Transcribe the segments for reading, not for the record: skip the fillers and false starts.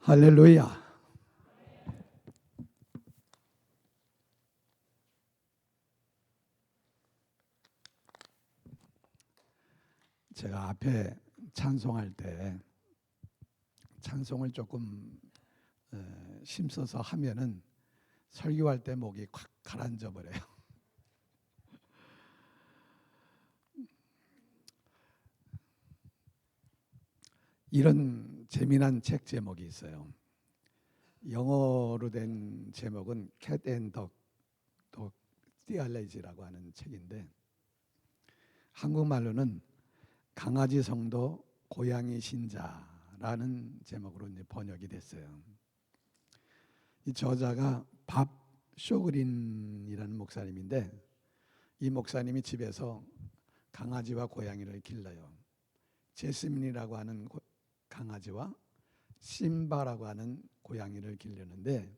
할렐루야. 제가 앞에 찬송할 때 찬송을 조금 힘써서 하면은 설교할 때 목이 콱 가라앉아 버려요. 이런 재미난 책 제목이 있어요. 영어로 된 제목은 Cat and Dog Theology라고 하는 책인데, 한국말로는 강아지 성도 고양이 신자라는 제목으로 이제 번역이 됐어요. 이 저자가 밥 쇼그린이라는 목사님인데, 이 목사님이 집에서 강아지와 고양이를 길러요. 제스민이라고 하는 강아지와 심바라고 하는 고양이를 기르는데,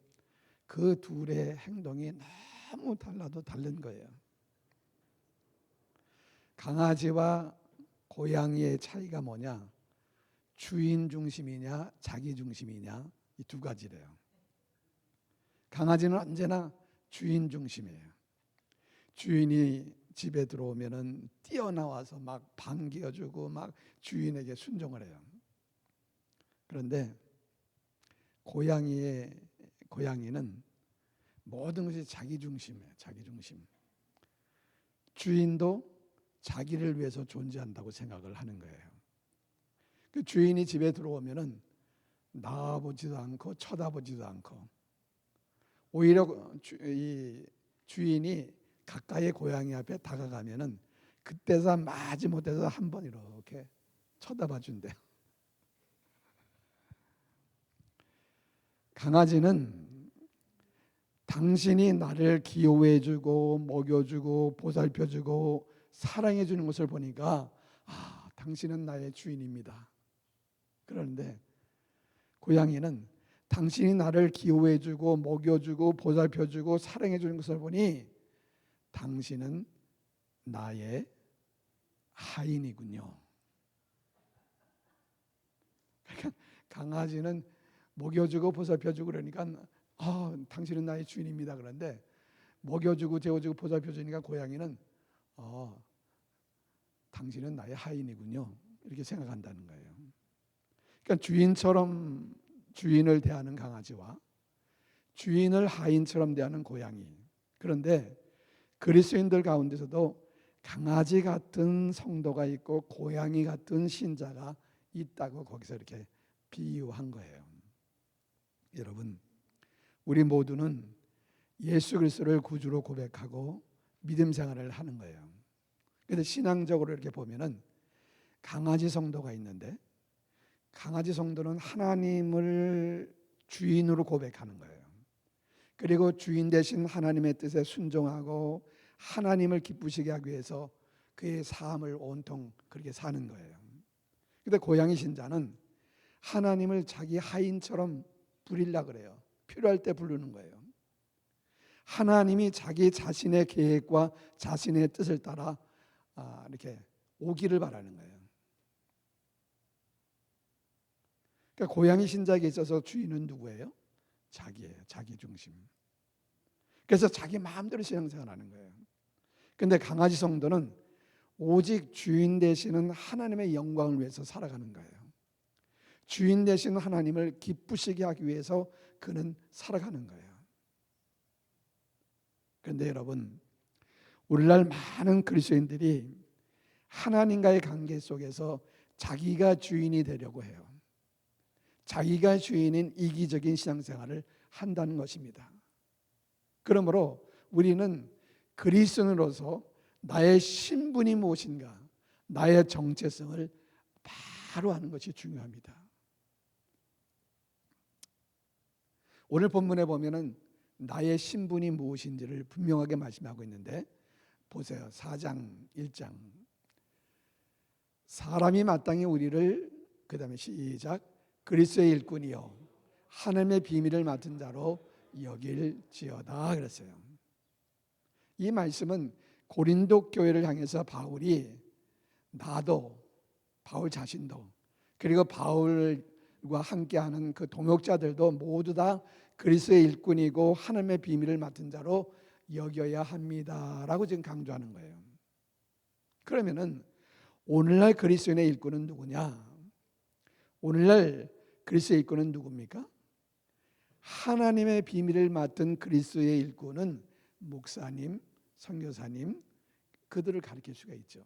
그 둘의 행동이 너무 달라도 다른 거예요. 강아지와 고양이의 차이가 뭐냐? 주인 중심이냐 자기 중심이냐, 이 두 가지래요. 강아지는 언제나 주인 중심이에요. 주인이 집에 들어오면은 뛰어나와서 막 반겨주고 막 주인에게 순종을 해요. 그런데 고양이는 모든 것이 자기 중심이에요. 자기 중심. 주인도 자기를 위해서 존재한다고 생각을 하는 거예요. 그 주인이 집에 들어오면은 나와보지도 않고 쳐다보지도 않고, 오히려 이 주인이 가까이 고양이 앞에 다가가면은 그때서 마지 못해서 한 번 이렇게 쳐다봐 준대요. 강아지는 당신이 나를 기호해주고 먹여주고 보살펴주고 사랑해주는 것을 보니까, 당신은 나의 주인입니다. 그런데 고양이는 당신이 나를 기호해주고 먹여주고 보살펴주고 사랑해주는 것을 보니 당신은 나의 하인이군요. 그러니까 강아지는 먹여주고 보살펴주고 그러니까 당신은 나의 주인입니다. 그런데 먹여주고 재워주고 보살펴주니까 고양이는 당신은 나의 하인이군요, 이렇게 생각한다는 거예요. 그러니까 주인처럼 주인을 대하는 강아지와 주인을 하인처럼 대하는 고양이. 그런데 그리스도인들 가운데서도 강아지 같은 성도가 있고 고양이 같은 신자가 있다고 거기서 이렇게 비유한 거예요. 여러분, 우리 모두는 예수 그리스도를 구주로 고백하고 믿음 생활을 하는 거예요. 그런데 신앙적으로 이렇게 보면은 강아지 성도가 있는데, 강아지 성도는 하나님을 주인으로 고백하는 거예요. 그리고 주인 대신 하나님의 뜻에 순종하고 하나님을 기쁘시게 하기 위해서 그의 삶을 온통 그렇게 사는 거예요. 그런데 고양이 신자는 하나님을 자기 하인처럼 부리려고 그래요. 필요할 때 부르는 거예요. 하나님이 자기 자신의 계획과 자신의 뜻을 따라 이렇게 오기를 바라는 거예요. 그러니까 고양이 신자에게 있어서 주인은 누구예요? 자기예요. 자기 중심. 그래서 자기 마음대로 신앙생활하는 거예요. 그런데 강아지 성도는 오직 주인 되시는 하나님의 영광을 위해서 살아가는 거예요. 주인 되시는 하나님을 기쁘시게 하기 위해서 그는 살아가는 거예요. 그런데 여러분, 오늘날 많은 그리스도인들이 하나님과의 관계 속에서 자기가 주인이 되려고 해요. 자기가 주인인 이기적인 신앙생활을 한다는 것입니다. 그러므로 우리는 그리스도인으로서 나의 신분이 무엇인가, 나의 정체성을 바로 아는 것이 중요합니다. 오늘 본문에 보면은 나의 신분이 무엇인지를 분명하게 말씀하고 있는데, 보세요. 4장 1장. 사람이 마땅히 우리를, 그 다음에 시작, 그리스도의 일꾼이요 하나님의 비밀을 맡은 자로 여길지어다 그랬어요. 이 말씀은 고린도 교회를 향해서 바울이, 나도, 바울 자신도, 그리고 바울 함께하는 그 동역자들도 모두 다 그리스도의 일꾼이고 하나님의 비밀을 맡은 자로 여겨야 합니다라고 지금 강조하는 거예요. 그러면은 오늘날 그리스도인의 일꾼은 누구냐? 오늘날 그리스도의 일꾼은 누굽니까? 하나님의 비밀을 맡은 그리스도의 일꾼은 목사님, 선교사님, 그들을 가리킬 수가 있죠.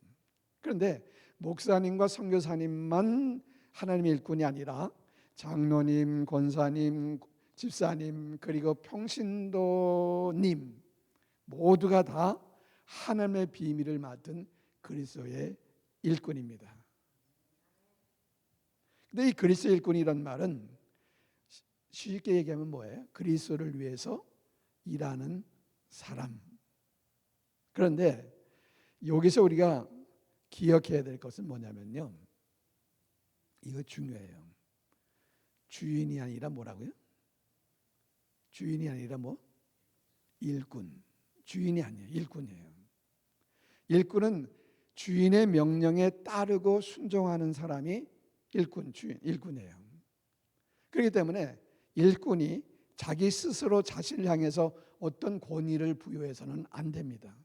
그런데 목사님과 선교사님만 하나님의 일꾼이 아니라 장로님, 권사님, 집사님, 그리고 평신도님 모두가 다 하나님의 비밀을 맡은 그리스도의 일꾼입니다. 근데 이 그리스도의 일꾼이란 말은 쉽게 얘기하면 뭐예요? 그리스도를 위해서 일하는 사람. 그런데 여기서 우리가 기억해야 될 것은 뭐냐면요, 이거 중요해요. 주인이 아니라 뭐라고요? 주인이 아니라 뭐? 일꾼. 주인이 아니에요. 일꾼이에요. 일꾼은 주인의 명령에 따르고 순종하는 사람이 일꾼이에요. 그렇기 때문에 일꾼이 자기 스스로 자신을 향해서 어떤 권위를 부여해서는 안 됩니다.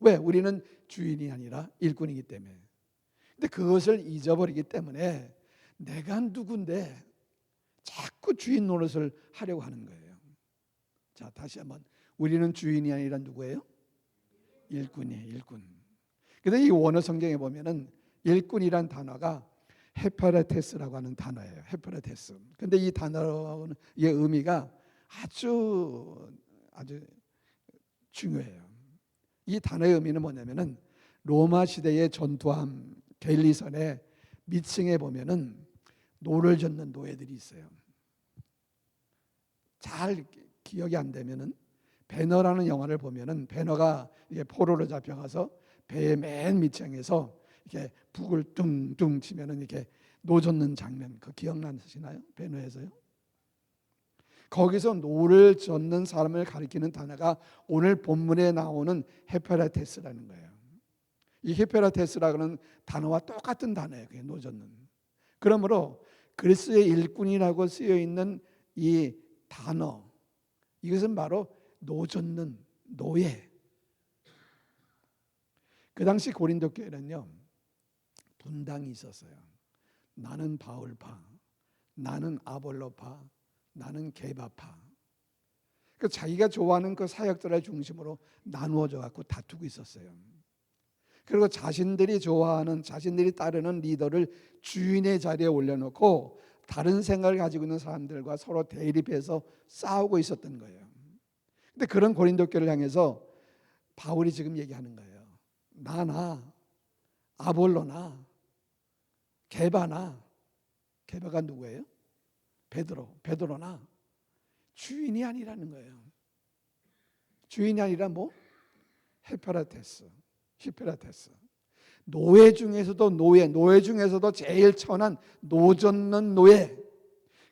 왜? 우리는 주인이 아니라 일꾼이기 때문에. 근데 그것을 잊어버리기 때문에 내가 누군데 자꾸 주인 노릇을 하려고 하는 거예요. 자, 다시 한번. 우리는 주인이 아니라 누구예요? 일꾼이에요. 일꾼. 근데 이 원어 성경에 보면은 일꾼이란 단어가 헤파레테스라고 하는 단어예요. 헤파레테스. 근데 이 단어의 의미가 아주 중요해요. 이 단어의 의미는 뭐냐면은 로마 시대의 전투함 갤리선의 미층에 보면은 노를 젓는 노예들이 있어요. 잘 기억이 안 되면은 배너라는 영화를 보면은 배너가 이게 포로로 잡혀가서 배의 맨 밑층에서 이렇게 북을 뚱뚱 치면은 이렇게 노 젓는 장면, 그 기억나시나요? 배너에서요. 거기서 노를 젓는 사람을 가리키는 단어가 오늘 본문에 나오는 헤페라테스라는 거예요. 이 헤페라테스라는 단어와 똑같은 단어예요. 그게 노 젓는. 그러므로 그리스도의 일꾼이라고 쓰여 있는 이 단어, 이것은 바로 노 젓는 노예. 그 당시 고린도 교회는요, 분당이 있었어요. 나는 바울파, 나는 아볼로파, 나는 게바파. 그 자기가 좋아하는 그 사역들을 중심으로 나누어져 갖고 다투고 있었어요. 그리고 자신들이 좋아하는, 자신들이 따르는 리더를 주인의 자리에 올려놓고 다른 생각을 가지고 있는 사람들과 서로 대립해서 싸우고 있었던 거예요. 근데 그런 고린도 교회를 향해서 바울이 지금 얘기하는 거예요. 나나 아볼로나 게바나, 게바가 누구예요? 베드로나 주인이 아니라는 거예요. 주인이 아니라 뭐? 히페라테스. 노예 중에서도 노예 중에서도 제일 천한 노 젓는 노예,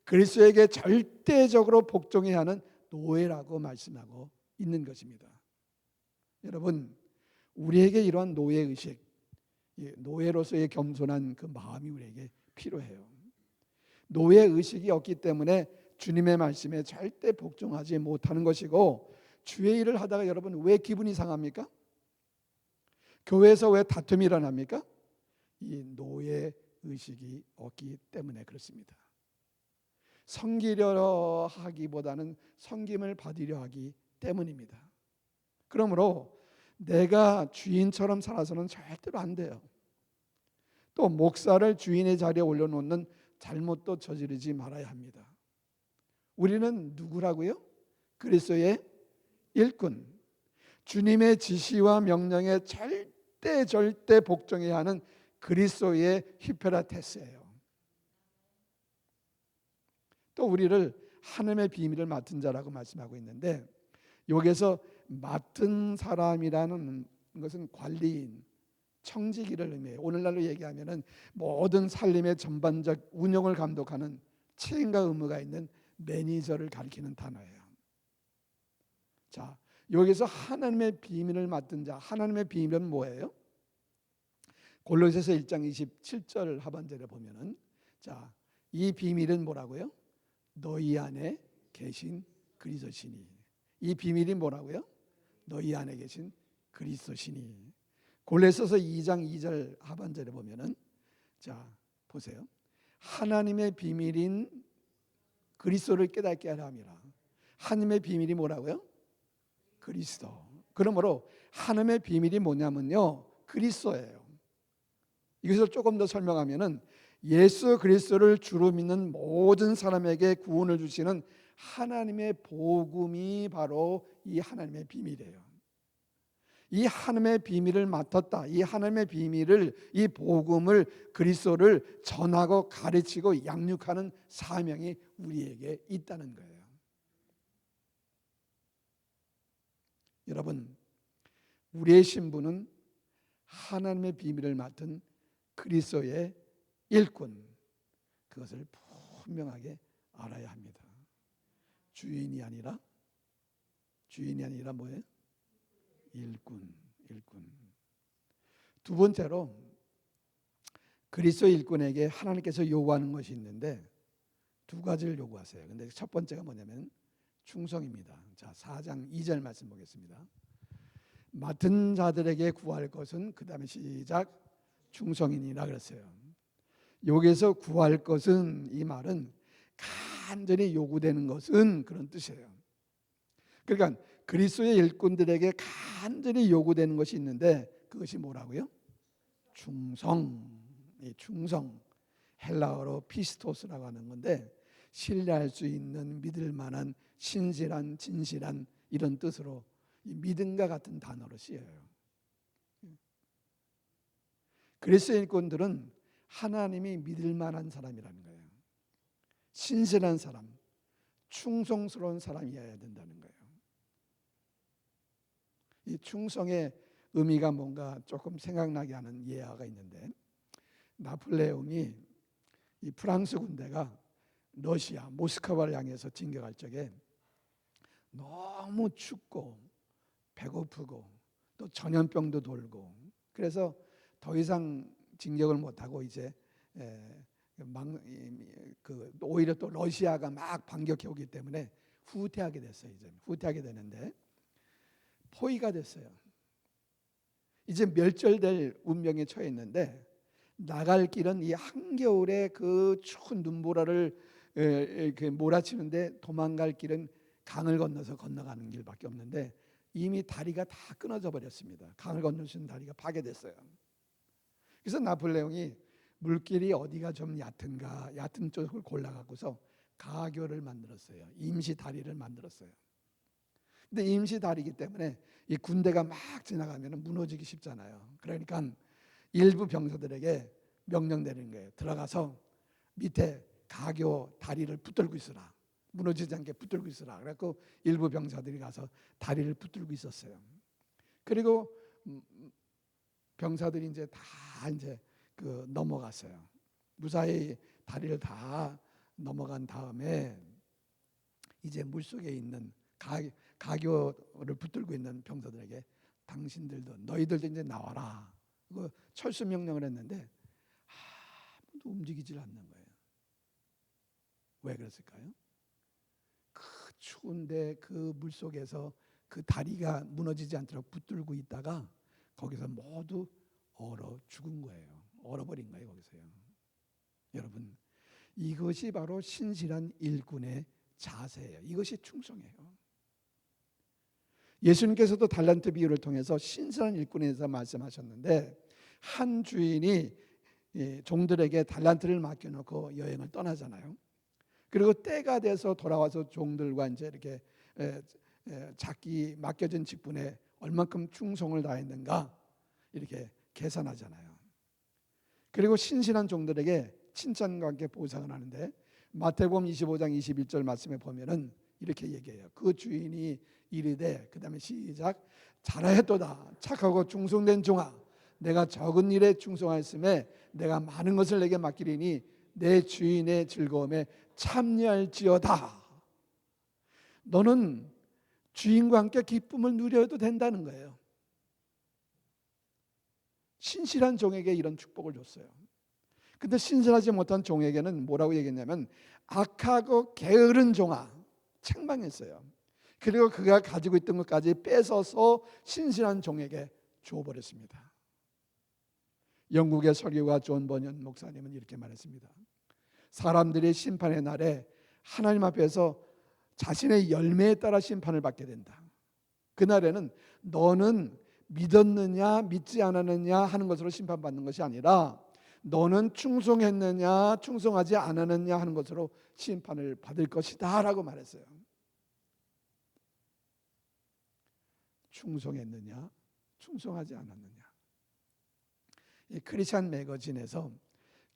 그리스도에게 절대적으로 복종해야 하는 노예라고 말씀하고 있는 것입니다. 여러분, 우리에게 이러한 노예의식, 노예로서의 겸손한 그 마음이 우리에게 필요해요. 노예의식이 없기 때문에 주님의 말씀에 절대 복종하지 못하는 것이고, 주의 일을 하다가 여러분 왜 기분이 상합니까? 교회에서 왜 다툼이 일어납니까? 이 노예의식이 없기 때문에 그렇습니다. 섬기려 하기보다는 섬김을 받으려 하기 때문입니다. 그러므로 내가 주인처럼 살아서는 절대로 안 돼요. 또 목사를 주인의 자리에 올려놓는 잘못도 저지르지 말아야 합니다. 우리는 누구라고요? 그리스도의 일꾼, 주님의 지시와 명령에 절대 복종해야 하는 그리스도의 히페라테스예요. 또 우리를 하나님의 비밀을 맡은 자라고 말씀하고 있는데, 여기서 맡은 사람이라는 것은 관리인, 청지기를 의미해요. 오늘날로 얘기하면은 모든 살림의 전반적 운영을 감독하는 책임과 의무가 있는 매니저를 가리키는 단어예요. 자, 여기서 하나님의 비밀을 맡은 자, 하나님의 비밀은 뭐예요? 골로새서 1장 27절 하반절에 보면은, 자, 이 비밀은 뭐라고요? 너희 안에 계신 그리스도시니. 이 비밀이 뭐라고요? 너희 안에 계신 그리스도시니. 골로새서 2장 2절 하반절에 보면은, 자 보세요. 하나님의 비밀인 그리스도를 깨닫게 하려 함이라. 하나님의 비밀이 뭐라고요? 그리스도. 그러므로 하나님의 비밀이 뭐냐면요, 그리스도예요. 이것을 조금 더 설명하면은, 예수 그리스도를 주로 믿는 모든 사람에게 구원을 주시는 하나님의 복음이 바로 이 하나님의 비밀이에요. 이 하나님의 비밀을 맡았다. 이 하나님의 비밀을, 이 복음을, 그리스도를 전하고 가르치고 양육하는 사명이 우리에게 있다는 거예요. 여러분, 우리의 신분은 하나님의 비밀을 맡은 그리스도의 일꾼, 그것을 분명하게 알아야 합니다. 주인이 아니라 뭐예요? 일꾼. 두 번째로, 그리스도 일꾼에게 하나님께서 요구하는 것이 있는데 두 가지를 요구하세요. 근데 첫 번째가 뭐냐면 충성입니다. 자, 4장 2절 말씀 보겠습니다. 맡은 자들에게 구할 것은, 그 다음에 시작, 충성이니라 그랬어요. 여기서 구할 것은, 이 말은 간절히 요구되는 것은, 그런 뜻이에요. 그러니까 그리스도의 일꾼들에게 간절히 요구되는 것이 있는데, 그것이 뭐라고요? 충성. 충성, 헬라어로 피스토스라고 하는 건데, 신뢰할 수 있는, 믿을 만한, 신실한, 진실한, 이런 뜻으로 믿음과 같은 단어로 쓰여요. 그리스도의 일꾼들은 하나님이 믿을 만한 사람이라는 거예요. 신실한 사람, 충성스러운 사람이어야 된다는 거예요. 이 충성의 의미가 뭔가 조금 생각나게 하는 예화가 있는데, 나폴레옹이, 이 프랑스 군대가 러시아 모스크바를 향해서 진격할 적에 너무 춥고 배고프고 또 전염병도 돌고, 그래서 더 이상 진격을 못하고 이제 오히려 또 러시아가 막 반격해 오기 때문에 후퇴하게 됐어요. 이제 후퇴하게 되는데 포위가 됐어요. 이제 멸절될 운명에 처해 있는데, 나갈 길은 이 한겨울에 그 추운 눈보라를 몰아치는데, 도망갈 길은 강을 건너서 건너가는 길밖에 없는데, 이미 다리가 다 끊어져 버렸습니다. 강을 건널 수 있는 다리가 파괴됐어요. 그래서 나폴레옹이 물길이 어디가 좀 얕은 쪽을 골라갖고서 가교를 만들었어요. 임시 다리를 만들었어요. 근데 임시 다리이기 때문에 이 군대가 막 지나가면 무너지기 쉽잖아요. 그러니까 일부 병사들에게 명령 내리는 거예요. 들어가서 밑에 가교 다리를 붙들고 있으라. 무너지지 않게 붙들고 있으라. 그래서 일부 병사들이 가서 다리를 붙들고 있었어요. 그리고 병사들이 이제 다 넘어갔어요. 무사히 다리를 다 넘어간 다음에 이제 물속에 있는 가교를 붙들고 있는 병사들에게, 너희들도 이제 나와라. 그 철수 명령을 했는데 아무도 움직이질 않는 거예요. 왜 그랬을까요? 그 추운데 그 물속에서 그 다리가 무너지지 않도록 붙들고 있다가 거기서 모두 얼어 죽은 거예요. 얼어버린 거예요, 거기서요. 여러분, 이것이 바로 신실한 일꾼의 자세예요. 이것이 충성이에요. 예수님께서도 달란트 비유를 통해서 신실한 일꾼에 대해서 말씀하셨는데, 한 주인이 종들에게 달란트를 맡겨놓고 여행을 떠나잖아요. 그리고 때가 돼서 돌아와서 종들과 이제 이렇게 자기 맡겨진 직분에 얼만큼 충성을 다했는가 이렇게 계산하잖아요. 그리고 신실한 종들에게 칭찬과 함께 보상을 하는데, 마태복음 25장 21절 말씀에 보면은 이렇게 얘기해요. 그 주인이 이르되, 그 다음에 시작, 잘하였도다 착하고 충성된 종아, 내가 적은 일에 충성하였음에 내가 많은 것을 내게 맡기리니 내 주인의 즐거움에 참여할지어다. 너는 주인과 함께 기쁨을 누려도 된다는 거예요. 신실한 종에게 이런 축복을 줬어요. 근데 신실하지 못한 종에게는 뭐라고 얘기했냐면 악하고 게으른 종아, 책망했어요. 그리고 그가 가지고 있던 것까지 뺏어서 신실한 종에게 주어버렸습니다. 영국의 설교가 존 버년 목사님은 이렇게 말했습니다. 사람들이 심판의 날에 하나님 앞에서 자신의 열매에 따라 심판을 받게 된다. 그날에는 너는 믿었느냐 믿지 않았느냐 하는 것으로 심판받는 것이 아니라 너는 충성했느냐 충성하지 않았느냐 하는 것으로 심판을 받을 것이다 라고 말했어요. 충성했느냐 충성하지 않았느냐. 이 크리스천 매거진에서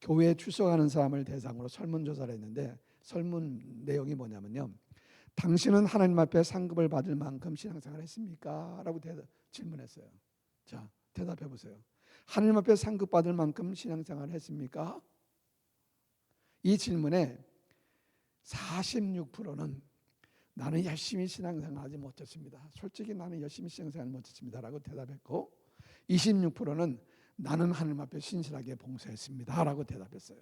교회에 출석하는 사람을 대상으로 설문조사를 했는데 설문 내용이 뭐냐면요, 당신은 하나님 앞에 상급을 받을 만큼 신앙생활을 했습니까? 라고 질문했어요. 자, 대답해 보세요. 하나님 앞에 상급 받을 만큼 신앙생활을 했습니까? 이 질문에 46%는 나는 열심히 신앙생활하지 못했습니다. 솔직히 나는 열심히 신앙생활 못했습니다 라고 대답했고, 26%는 나는 하나님 앞에 신실하게 봉사했습니다 라고 대답했어요.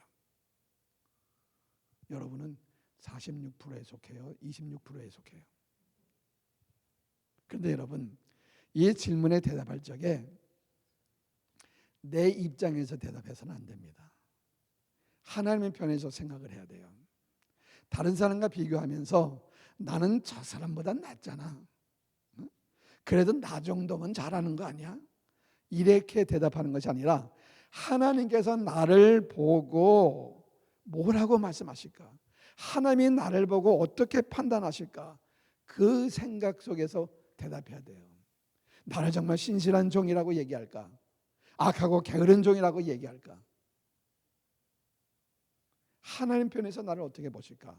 여러분은 46%에 속해요? 26%에 속해요? 그런데 여러분, 이 질문에 대답할 적에 내 입장에서 대답해서는 안 됩니다. 하나님의 편에서 생각을 해야 돼요. 다른 사람과 비교하면서 나는 저 사람보다 낫잖아, 그래도 나 정도면 잘하는 거 아니야? 이렇게 대답하는 것이 아니라 하나님께서 나를 보고 뭐라고 말씀하실까? 하나님이 나를 보고 어떻게 판단하실까? 그 생각 속에서 대답해야 돼요. 나를 정말 신실한 종이라고 얘기할까? 악하고 게으른 종이라고 얘기할까? 하나님 편에서 나를 어떻게 보실까?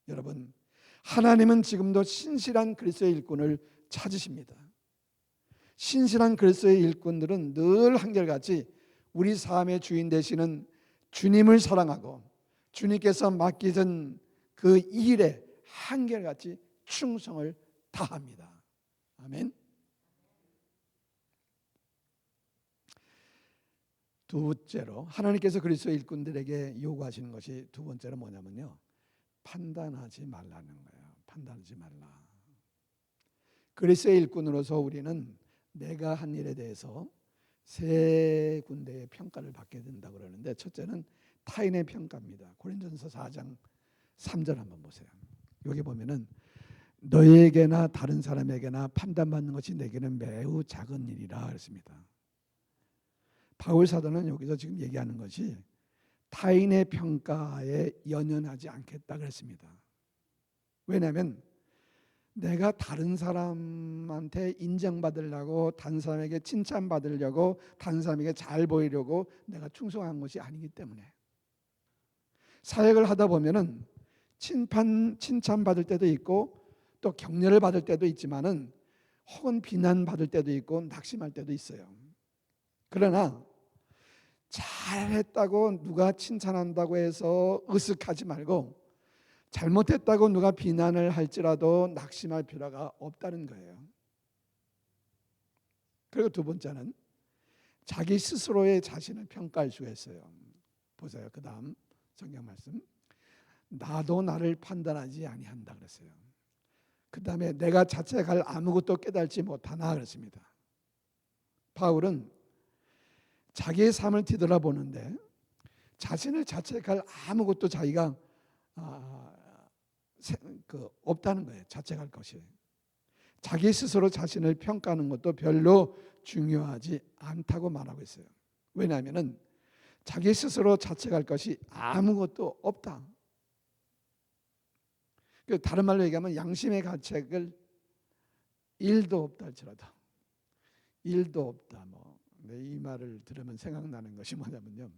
여러분, 하나님은 지금도 신실한 그리스도의 일꾼을 찾으십니다. 신실한 그리스도의 일꾼들은 늘 한결같이 우리 삶의 주인 되시는 주님을 사랑하고 주님께서 맡기신 그 일에 한결같이 충성을 다합니다. 아멘. 두 번째로 하나님께서 그리스도의 일꾼들에게 요구하시는 것이 두 번째로 뭐냐면요, 판단하지 말라는 거예요. 판단하지 말라. 그리스도의 일꾼으로서 우리는 내가 한 일에 대해서 세 군데의 평가를 받게 된다고 그러는데, 첫째는 타인의 평가입니다. 고린도전서 4장 3절 한번 보세요. 여기 보면은 너에게나 다른 사람에게나 판단받는 것이 내게는 매우 작은 일이라 그랬습니다. 바울 사도는 여기서 지금 얘기하는 것이 타인의 평가에 연연하지 않겠다 그랬습니다. 왜냐하면 내가 다른 사람한테 인정받으려고, 다른 사람에게 칭찬받으려고, 다른 사람에게 잘 보이려고 내가 충성한 것이 아니기 때문에. 사역을 하다 보면은 칭찬받을 때도 있고 또 격려를 받을 때도 있지만은 혹은 비난받을 때도 있고 낙심할 때도 있어요. 그러나 잘했다고 누가 칭찬한다고 해서 으쓱하지 말고, 잘못했다고 누가 비난을 할지라도 낙심할 필요가 없다는 거예요. 그리고 두 번째는 자기 스스로의 자신을 평가할 수가 있어요. 보세요. 그 다음 성경 말씀, 나도 나를 판단하지 아니한다 그랬어요. 그 다음에 내가 자책할 아무것도 깨달지 못하나 그랬습니다. 바울은 자기의 삶을 뒤돌아보는데 자신을 자책할 아무것도 자기가 없다는 거예요. 자책할 것이. 자기 스스로 자신을 평가하는 것도 별로 중요하지 않다고 말하고 있어요. 왜냐하면 자기 스스로 자책할 것이 아무것도 없다. 다른 말로 얘기하면 양심의 가책을 1도 없다 할지라도 1도 없다. 이 말을 들으면 생각나는 것이 뭐냐면요,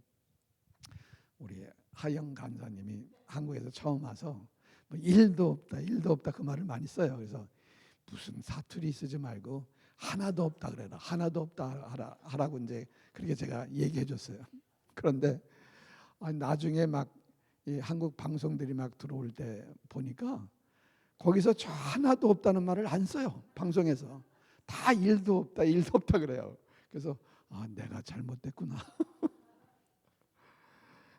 우리 하영 간사님이 한국에서 처음 와서 1도 없다 1도 없다 그 말을 많이 써요. 그래서 무슨 사투리 쓰지 말고 하나도 없다 그래라, 하나도 없다 하라고 이제 그렇게 제가 얘기해 줬어요. 그런데 나중에 막 이 한국 방송들이 막 들어올 때 보니까 거기서 저 하나도 없다는 말을 안 써요. 방송에서 다 1도 없다 1도 없다 그래요. 그래서 내가 잘못됐구나.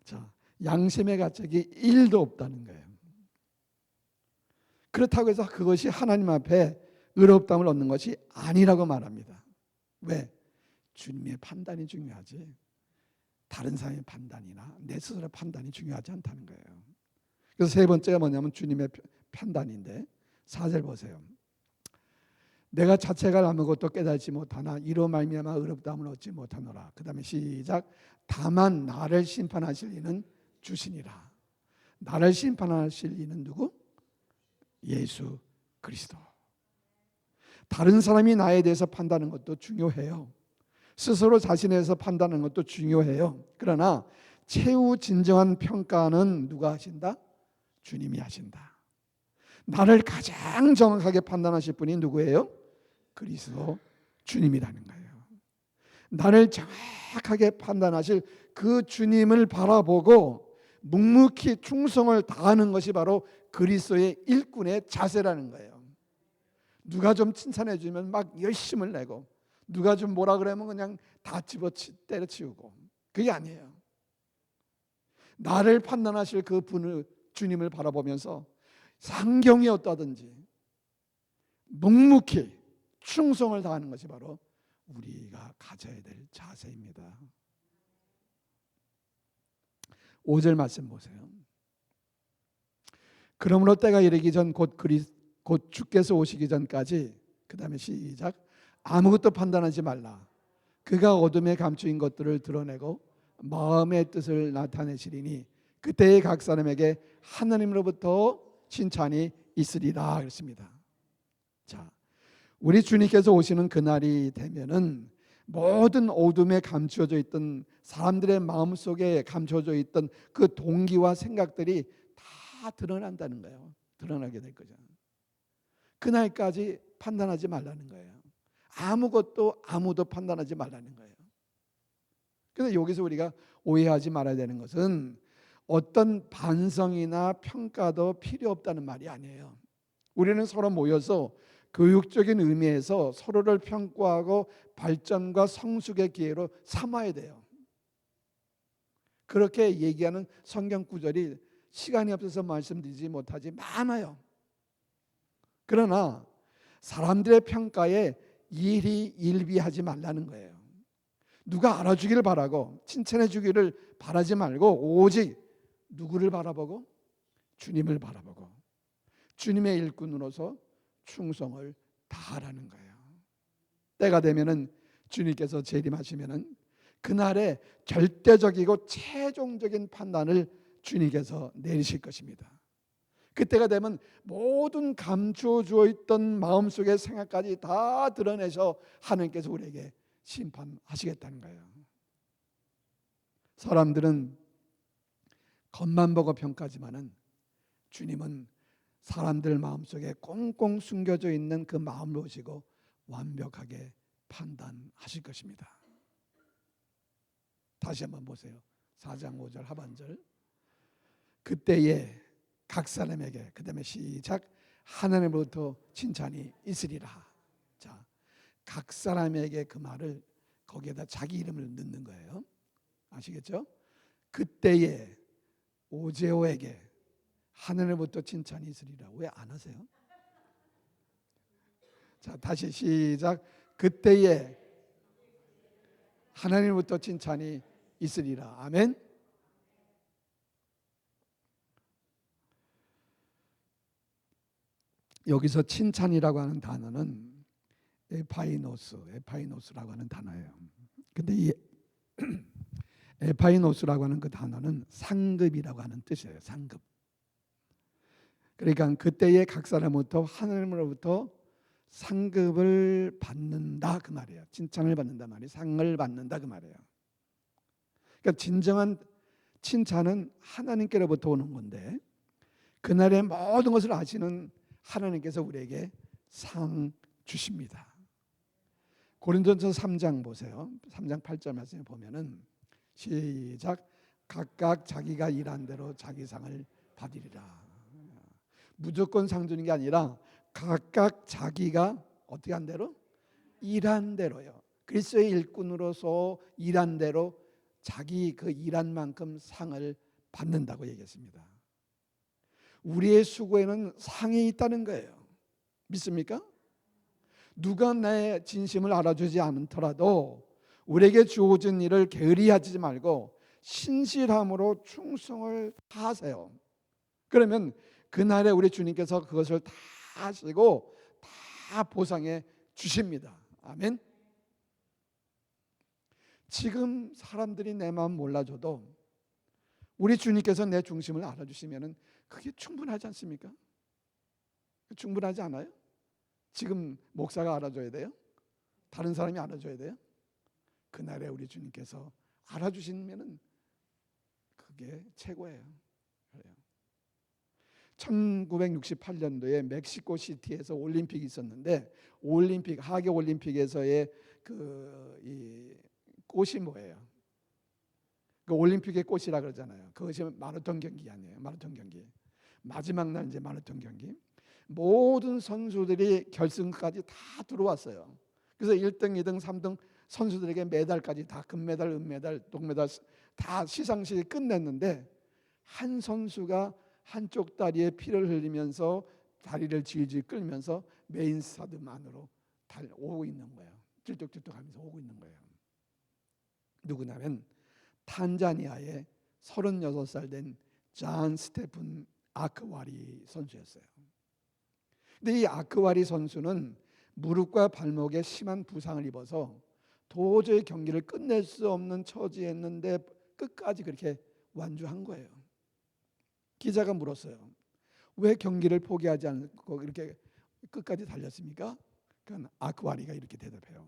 자, 양심의 가책이 1도 없다는 거예요. 그렇다고 해서 그것이 하나님 앞에 의롭다함을 얻는 것이 아니라고 말합니다. 왜? 주님의 판단이 중요하지 다른 사람의 판단이나 내 스스로의 판단이 중요하지 않다는 거예요. 그래서 세 번째가 뭐냐면 주님의 판단인데 4절 보세요. 내가 자체가 아무것도 깨닫지 못하나 이로 말미암아 의롭다함을 얻지 못하노라. 그 다음에 시작. 다만 나를 심판하실 이는 주시니라. 나를 심판하실 이는 누구? 예수 그리스도. 다른 사람이 나에 대해서 판단하는 것도 중요해요. 스스로 자신에 대해서 판단하는 것도 중요해요. 그러나 최후 진정한 평가는 누가 하신다? 주님이 하신다. 나를 가장 정확하게 판단하실 분이 누구예요? 그리스도 주님이라는 거예요. 나를 정확하게 판단하실 그 주님을 바라보고 묵묵히 충성을 다하는 것이 바로 그리스도의 일꾼의 자세라는 거예요. 누가 좀 칭찬해 주면 막 열심을 내고 누가 좀 뭐라 그러면 그냥 다 때려치우고 그게 아니에요. 나를 판단하실 그 분을 주님을 바라보면서 상경이 어떠든지 묵묵히 충성을 다하는 것이 바로 우리가 가져야 될 자세입니다. 5절 말씀 보세요. 그러므로 때가 이르기 전 곧 주께서 오시기 전까지 그 다음에 시작. 아무것도 판단하지 말라. 그가 어둠에 감추인 것들을 드러내고 마음의 뜻을 나타내시리니 그때에 각 사람에게 하나님으로부터 칭찬이 있으리라 그랬습니다. 자, 우리 주님께서 오시는 그날이 되면은 모든 어둠에 감추어져 있던 사람들의 마음속에 감춰져 있던 그 동기와 생각들이 다 드러난다는 거예요. 드러나게 될 거죠. 그날까지 판단하지 말라는 거예요. 아무도 판단하지 말라는 거예요. 그래서 여기서 우리가 오해하지 말아야 되는 것은 어떤 반성이나 평가도 필요 없다는 말이 아니에요. 우리는 서로 모여서 교육적인 의미에서 서로를 평가하고 발전과 성숙의 기회로 삼아야 돼요. 그렇게 얘기하는 성경 구절이 시간이 없어서 말씀드리지 못하지 많아요. 그러나 사람들의 평가에 일희일비하지 말라는 거예요. 누가 알아주기를 바라고 칭찬해 주기를 바라지 말고 오직 누구를 바라보고? 주님을 바라보고 주님의 일꾼으로서 충성을 다하라는 거예요. 때가 되면은 주님께서 재림하시면은 그날에 절대적이고 최종적인 판단을 주님께서 내리실 것입니다. 그때가 되면 모든 감추어 주어 있던 마음속의 생각까지 다 드러내서 하나님께서 우리에게 심판하시겠다는 거예요. 사람들은 겉만 보고 평가하지만은 주님은 사람들 마음속에 꽁꽁 숨겨져 있는 그 마음을 보시고 완벽하게 판단하실 것입니다. 다시 한번 보세요. 4장 5절 하반절. 그때에 각 사람에게 그 다음에 시작. 하나님으로부터 칭찬이 있으리라. 자, 각 사람에게 그 말을 거기에다 자기 이름을 넣는 거예요. 아시겠죠? 그때에 오제오에게 하늘로부터 칭찬이 있으리라. 왜 안 하세요? 자, 다시 시작. 그때에 하나님부터 칭찬이 있으리라. 아멘. 여기서 칭찬이라고 하는 단어는 에파이노스라고 하는 단어예요. 근데 이 에파이노스라고 하는 그 단어는 상급이라고 하는 뜻이에요. 상급. 그러니까 그때에 각 사람부터 하나님으로부터 상급을 받는다 그 말이에요. 칭찬을 받는다 말이 상을 받는다 그 말이에요. 그러니까 진정한 칭찬은 하나님께로부터 오는 건데 그날의 모든 것을 아시는 하나님께서 우리에게 상 주십니다. 고린도전서 3장 보세요. 3장 8절 말씀에 보면은 시작. 각각 자기가 일한 대로 자기 상을 받으리라. 무조건 상 주는 게 아니라 각각 자기가 어떻게 한 대로? 일한 대로요. 그리스도의 일꾼으로서 일한 대로 자기 그 일한 만큼 상을 받는다고 얘기했습니다. 우리의 수고에는 상이 있다는 거예요. 믿습니까? 누가 내 진심을 알아주지 않더라도 우리에게 주어진 일을 게으리하지 말고 신실함으로 충성을 다하세요. 그러면 그날에 우리 주님께서 그것을 다 하시고 다 보상해 주십니다. 아멘. 지금 사람들이 내 마음 몰라줘도 우리 주님께서 내 중심을 알아주시면 그게 충분하지 않습니까? 충분하지 않아요? 지금 목사가 알아줘야 돼요? 다른 사람이 알아줘야 돼요? 그날에 우리 주님께서 알아주시면 그게 최고예요. 1968년도에 멕시코 시티에서 올림픽이 있었는데 하계 올림픽에서의 이 꽃이 뭐예요? 그 올림픽의 꽃이라 그러잖아요. 그것이 마라톤 경기 아니에요. 마라톤 경기. 마지막 날 이제 마라톤 경기. 모든 선수들이 결승까지 다 들어왔어요. 그래서 1등, 2등, 3등 선수들에게 메달까지 다 금메달, 은메달, 동메달 다 시상식이 끝냈는데 한 선수가 한쪽 다리에 피를 흘리면서 다리를 질질 끌면서 메인 스타드만으로 오고 있는 거예요. 찔뚝찔뚝하면서 오고 있는 거예요. 누구냐면 탄자니아의 36살 된 존 스테픈 아크와리 선수였어요. 근데 이 아크와리 선수는 무릎과 발목에 심한 부상을 입어서 도저히 경기를 끝낼 수 없는 처지였는데 끝까지 그렇게 완주한 거예요. 기자가 물었어요. 왜 경기를 포기하지 않고 이렇게 끝까지 달렸습니까? 그건 아크와리가 이렇게 대답해요.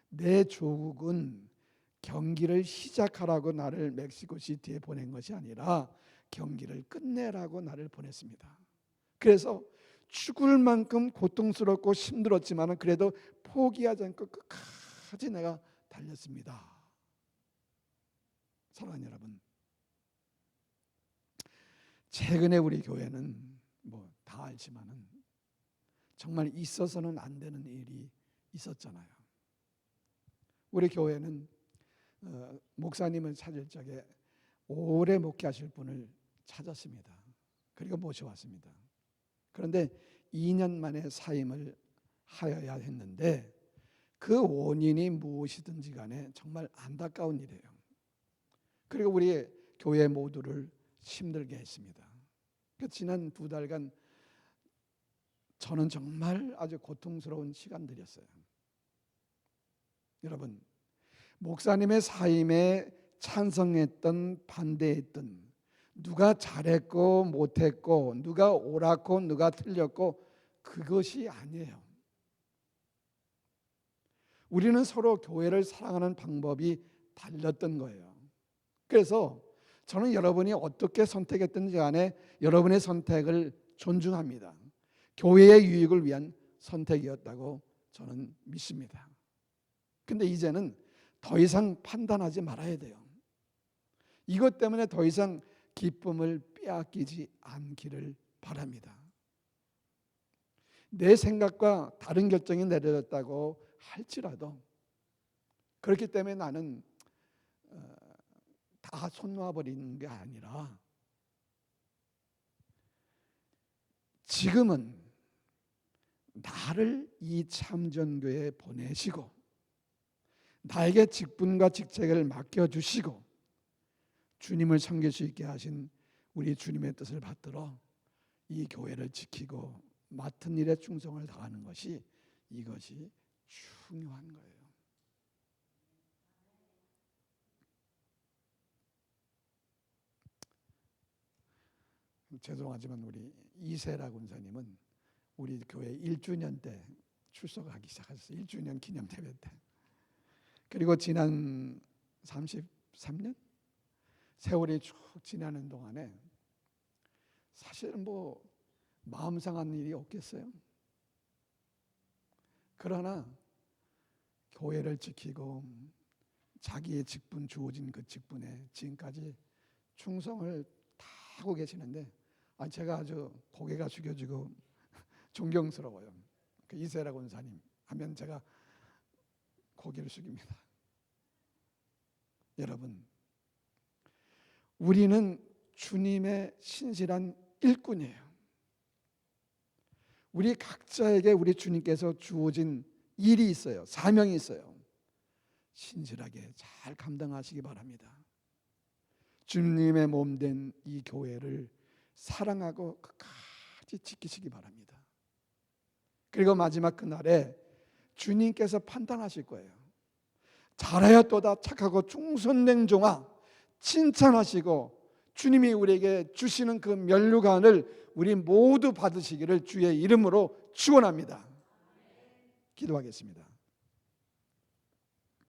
내 조국은 경기를 시작하라고 나를 멕시코 시티에 보낸 것이 아니라 경기를 끝내라고 나를 보냈습니다. 그래서 죽을 만큼 고통스럽고 힘들었지만 그래도 포기하지 않고 끝까지 내가 달렸습니다. 사랑하는 여러분, 최근에 우리 교회는 뭐 다 알지만은 정말 있어서는 안 되는 일이 있었잖아요. 우리 교회는 목사님을 찾을 적에 오래 목회하실 분을 찾았습니다. 그리고 모셔왔습니다. 그런데 2년 만에 사임을 하여야 했는데 그 원인이 무엇이든지 간에 정말 안타까운 일이에요. 그리고 우리 교회 모두를 힘들게 했습니다. 지난 2달간 저는 정말 아주 고통스러운 시간들이었어요. 여러분, 목사님의 사임에 찬성했던 반대했던 누가 잘했고 못했고 누가 옳았고 누가 틀렸고 그것이 아니에요. 우리는 서로 교회를 사랑하는 방법이 달랐던 거예요. 그래서 저는 여러분이 어떻게 선택했든지 간에 여러분의 선택을 존중합니다. 교회의 유익을 위한 선택이었다고 저는 믿습니다. 근데 이제는 더 이상 판단하지 말아야 돼요. 이것 때문에 더 이상 기쁨을 빼앗기지 않기를 바랍니다. 내 생각과 다른 결정이 내려졌다고 할지라도 그렇기 때문에 나는 다 손 놓아버리는 게 아니라 지금은 나를 이 참전교회에 보내시고 나에게 직분과 직책을 맡겨주시고 주님을 섬길 수 있게 하신 우리 주님의 뜻을 받들어 이 교회를 지키고 맡은 일에 충성을 다하는 것이 이것이 중요한 거예요. 죄송하지만 우리 이세라 군사님은 우리 교회 1주년 때 출석하기 시작했어요. 1주년 기념 예배 때. 그리고 지난 33년 세월이 쭉 지나는 동안에 사실은 뭐 마음 상한 일이 없겠어요. 그러나 교회를 지키고 자기의 직분 주어진 그 직분에 지금까지 충성을 다하고 계시는데 제가 아주 고개가 숙여지고 존경스러워요. 그 이세라 권사님 하면 제가 고개를 숙입니다. 여러분, 우리는 주님의 신실한 일꾼이에요. 우리 각자에게 우리 주님께서 주어진 일이 있어요. 사명이 있어요. 신실하게 잘 감당하시기 바랍니다. 주님의 몸된 이 교회를 사랑하고 끝까지 지키시기 바랍니다. 그리고 마지막 그날에 주님께서 판단하실 거예요. 잘하였도다 착하고 충성된 종아, 칭찬하시고 주님이 우리에게 주시는 그 면류관을 우리 모두 받으시기를 주의 이름으로 축원합니다. 기도하겠습니다.